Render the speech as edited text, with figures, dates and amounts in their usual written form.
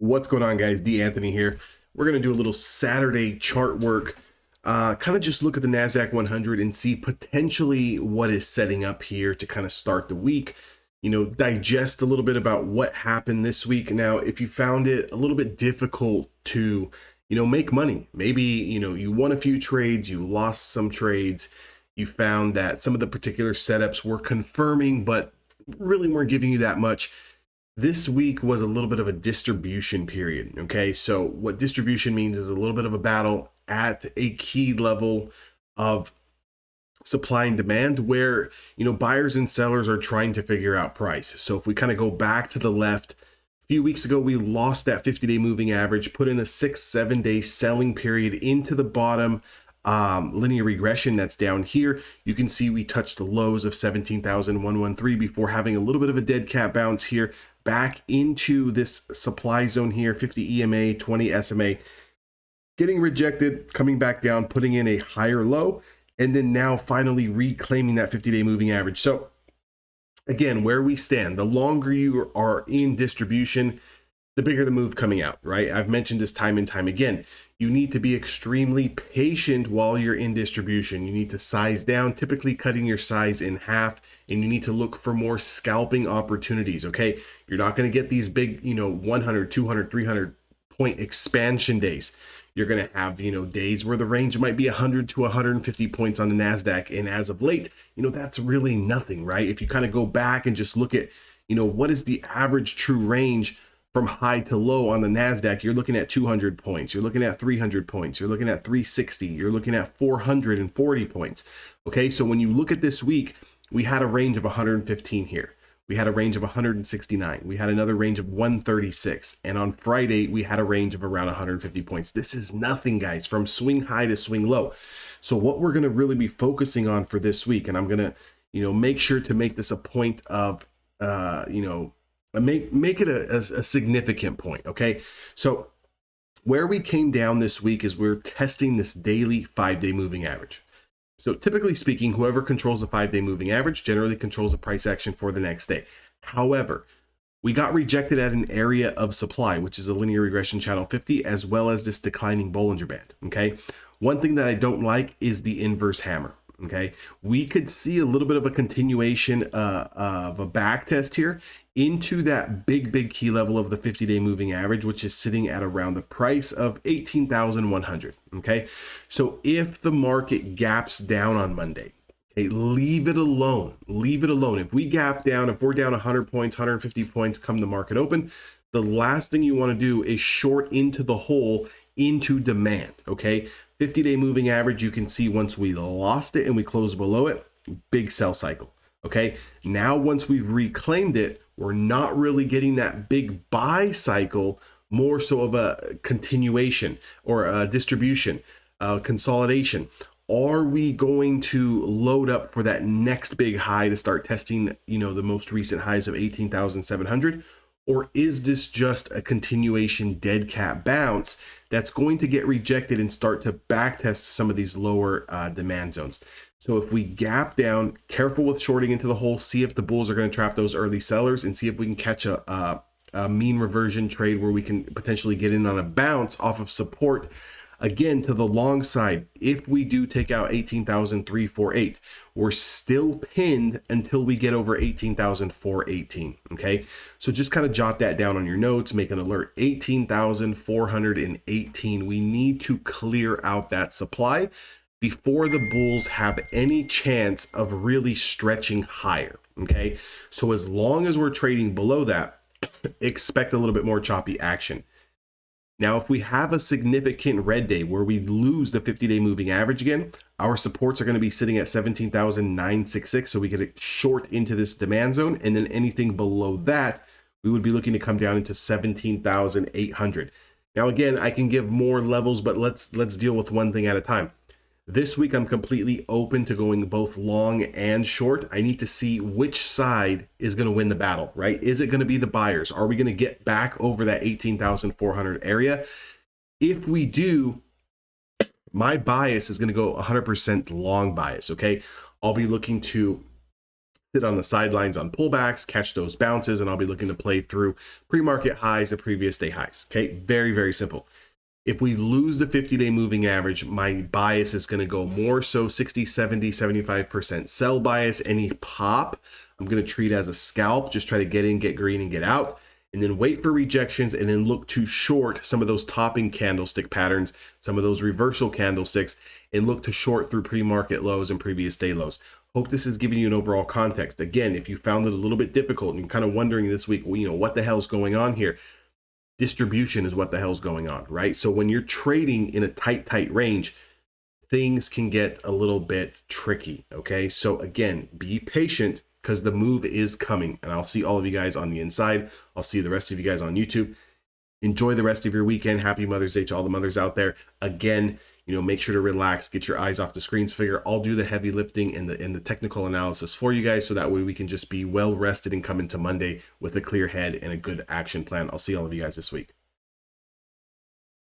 What's going on, guys? D. Anthony here. We're going to do a little Saturday chart work, kind of just look at the Nasdaq 100 and see potentially what is setting up here to kind of start the week, digest a little bit about what happened this week. Now, if you found it a little bit difficult to, make money, maybe, you won a few trades, you lost some trades, you found that some of the particular setups were confirming, but really weren't giving you that much. This week was a little bit of a distribution period. Okay, so what distribution means is a little bit of a battle at a key level of supply and demand where, buyers and sellers are trying to figure out price. So if we kind of go back to the left, a few weeks ago, we lost that 50-day moving average, put in a 6-7 day selling period into the bottom linear regression that's down here. You can see we touched the lows of 17,113 before having a little bit of a dead cat bounce here back into this supply zone here, 50 EMA, 20 SMA, getting rejected, coming back down, putting in a higher low, and then now finally reclaiming that 50-day moving average. So again, where we stand, the longer you are in distribution, the bigger the move coming out, right? I've mentioned this time and time again. You need to be extremely patient while you're in distribution. You need to size down, typically cutting your size in half, and you need to look for more scalping opportunities, okay? You're not going to get these big, 100, 200, 300 point expansion days. You're going to have, days where the range might be 100 to 150 points on the Nasdaq. And as of late, that's really nothing, right? If you kind of go back and just look at, what is the average true range from high to low on the Nasdaq, you're looking at 200 points, you're looking at 300 points, you're looking at 360, you're looking at 440 points. Okay, so when you look at this week, we had a range of 115 here. We had a range of 169. We had another range of 136. And on Friday, we had a range of around 150 points. This is nothing, guys, from swing high to swing low. So what we're going to really be focusing on for this week, and I'm going to, make sure to make this a point of, make it a significant point. Okay, so where we came down this week is we're testing this daily 5-day moving average. So typically speaking, whoever controls the 5-day moving average generally controls the price action for the next day. However, we got rejected at an area of supply, which is a linear regression channel 50, as well as this declining Bollinger Band. Okay, one thing that I don't like is the inverse hammer. Okay, we could see a little bit of a continuation of a back test here into that big key level of the 50-day moving average, which is sitting at around the price of 18,100. Okay, so if the market gaps down on Monday, okay, leave it alone. Leave it alone. If we gap down, if we're down 100 points, 150 points, come the market open, the last thing you want to do is short into the hole into demand. Okay, 50-day moving average, you can see once we lost it and we closed below it, big sell cycle. Okay, now once we've reclaimed it, we're not really getting that big buy cycle, more so of a continuation or a distribution, consolidation. Are we going to load up for that next big high to start testing, the most recent highs of 18,700? Or is this just a continuation dead cat bounce that's going to get rejected and start to backtest some of these lower demand zones? So if we gap down, careful with shorting into the hole, see if the bulls are going to trap those early sellers and see if we can catch a mean reversion trade where we can potentially get in on a bounce off of support. Again, to the long side, if we do take out 18,348, we're still pinned until we get over 18,418. Okay, so just kind of jot that down on your notes, make an alert. 18,418. We need to clear out that supply before the bulls have any chance of really stretching higher. Okay, so as long as we're trading below that, expect a little bit more choppy action. Now, if we have a significant red day where we lose the 50-day moving average again, our supports are going to be sitting at 17,966. So we could short into this demand zone. And then anything below that, we would be looking to come down into 17,800. Now, again, I can give more levels, but let's deal with one thing at a time. This week, I'm completely open to going both long and short. I need to see which side is going to win the battle, right? Is it going to be the buyers? Are we going to get back over that 18,400 area? If we do, my bias is going to go 100% long bias, okay? I'll be looking to sit on the sidelines on pullbacks, catch those bounces, and I'll be looking to play through pre-market highs and previous day highs. Okay, very, very simple. If we lose the 50-day moving average, my bias is going to go more so 60, 70, 75% sell bias. Any pop, I'm going to treat as a scalp, just try to get in, get green, and get out, and then wait for rejections, and then look to short some of those topping candlestick patterns, some of those reversal candlesticks, and look to short through pre-market lows and previous day lows. Hope this is giving you an overall context. Again, if you found it a little bit difficult and you're kind of wondering this week, well, what the hell's going on here? Distribution is what the hell's going on, right? So when you're trading in a tight range, things can get a little bit tricky, okay? So again, be patient because the move is coming, and I'll see all of you guys on the inside. I'll see the rest of you guys on YouTube. Enjoy the rest of your weekend. Happy Mother's Day to all the mothers out there. Again, make sure to relax, get your eyes off the screens. Figure I'll do the heavy lifting and the technical analysis for you guys, so that way we can just be well rested and come into Monday with a clear head and a good action plan. I'll see all of you guys this week.